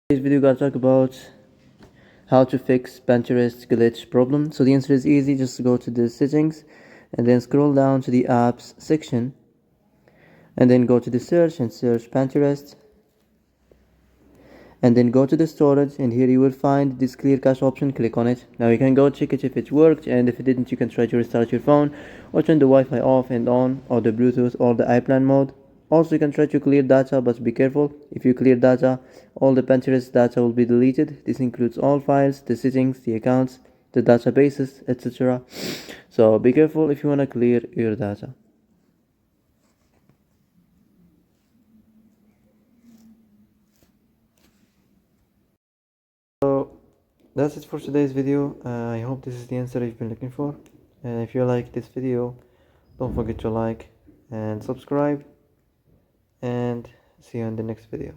Today's video gonna talk about how to fix Pinterest glitch problem. So the answer is easy. Just go to the settings and then scroll down to the apps section and then go to the search and search Pinterest and then go to the storage, and here you will find this clear cache option. Click on it. Now you can go check it if it worked, and if it didn't you can try to restart your phone or turn the Wi-Fi off and on, or the Bluetooth or the iPlan mode. Also you can try to clear data, but be careful. If you clear data, all the Pinterest data will be deleted. This includes all files, the settings, the accounts, the databases, etc. So be careful if you want to clear your data. So that's it for today's video. I hope this is the answer you've been looking for, and if you like this video, don't forget to like and subscribe, and see you in the next video.